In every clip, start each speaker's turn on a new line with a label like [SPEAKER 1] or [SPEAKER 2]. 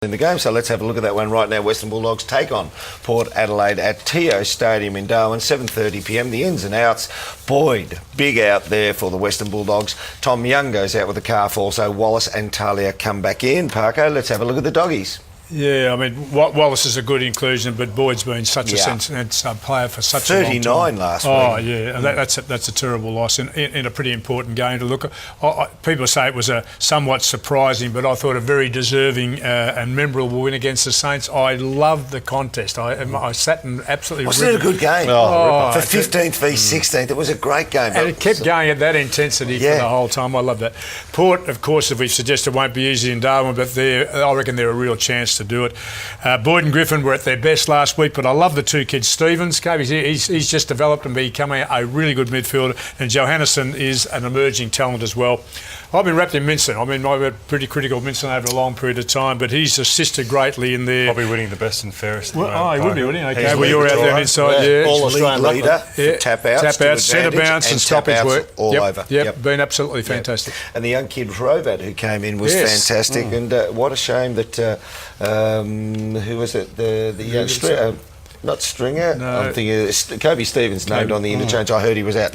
[SPEAKER 1] in the game, so let's have a look at that one right now. Western Bulldogs take on Port Adelaide at TO Stadium in Darwin, 7:30pm. The ins and outs. Boyd, big out there for the Western Bulldogs. Tom Young goes out with a calf also. Wallace and Talia come back in. Parko, let's have a look at the doggies.
[SPEAKER 2] Yeah, I mean, Wallace is a good inclusion, but Boyd's been such a sense player for such a long time.
[SPEAKER 1] 39 last week.
[SPEAKER 2] Oh, yeah, that's a terrible loss in a pretty important game to look at. People say it was a somewhat surprising, but I thought a very deserving and memorable win against the Saints. I loved the contest. I sat and absolutely...
[SPEAKER 1] Wasn't it a good game? For 15th v 16th, it was a great game.
[SPEAKER 2] And it kept going at that intensity for the whole time. I love that. Port, of course, as we've suggested, won't be easy in Darwin, but I reckon they're a real chance to do it. Boyd and Griffin were at their best last week, but I love the two kids. Stevens, he's just developed and becoming a really good midfielder, and Johannesson is an emerging talent as well. I've been wrapped in Minson. I mean, I've been pretty critical of Minson over a long period of time, but he's assisted greatly in there.
[SPEAKER 3] Probably winning the best and fairest.
[SPEAKER 2] Well, he would be, wouldn't he? Okay, well, you're out there inside,
[SPEAKER 1] All Australian leader, tap outs,
[SPEAKER 2] centre bounce and stoppage work.
[SPEAKER 1] All over.
[SPEAKER 2] Yep, been absolutely fantastic.
[SPEAKER 1] And the young kid Rovat who came in was fantastic, and what a shame that who was it? The young not Stringer. No. I'm thinking Kobe Stevens named on the interchange. I heard he was out.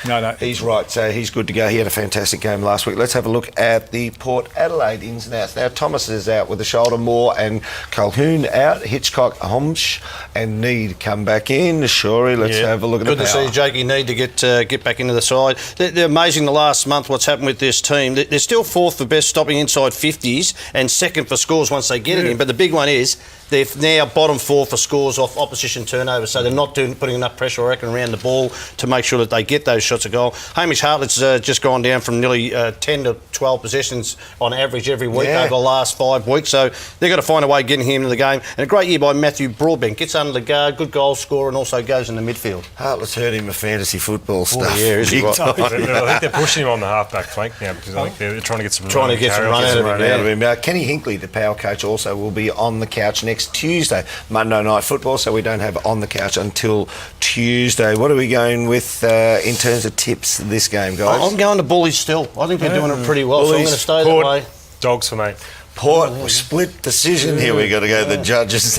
[SPEAKER 1] No, he's right. So he's good to go. He had a fantastic game last week. Let's have a look at the Port Adelaide ins and outs. Now Thomas is out with a shoulder, Moore and Calhoun out. Hitchcock, Homsch and Need come back in. Shorey, let's have a look at
[SPEAKER 4] Good to see Jakey Need to get back into the side. They're amazing the last month what's happened with this team. They're still fourth for best stopping inside 50s and second for scores once they get it in. But the big one is they're now bottom four for scores off opposition turnovers, so they're not putting enough pressure, I reckon, around the ball to make sure that they get those shots of goal. Hamish Hartlett's just gone down from nearly 10 to 12 possessions on average every week over the last 5 weeks, so they've got to find a way of getting him into the game. And a great year by Matthew Broadbent. Gets under the guard, good goal scorer, and also goes in the midfield.
[SPEAKER 1] Hartlett's heard him of fantasy football stuff.
[SPEAKER 4] Oh, yeah, is he right?
[SPEAKER 3] I think they're pushing him on the half-back flank now because I think they're trying to get some
[SPEAKER 4] run out of him.
[SPEAKER 1] Kenny Hinkley, the power coach, also will be on the couch next Tuesday. Monday night football, so we don't have on the couch until Tuesday. What are we going with in terms of tips this game, guys?
[SPEAKER 4] I'm going to Bullies still. I think they're doing it pretty well, so I'm going to stay that way.
[SPEAKER 3] Dogs for me.
[SPEAKER 1] Port, split decision here. We got to go to the judges.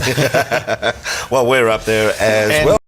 [SPEAKER 1] Well, we're up there as well.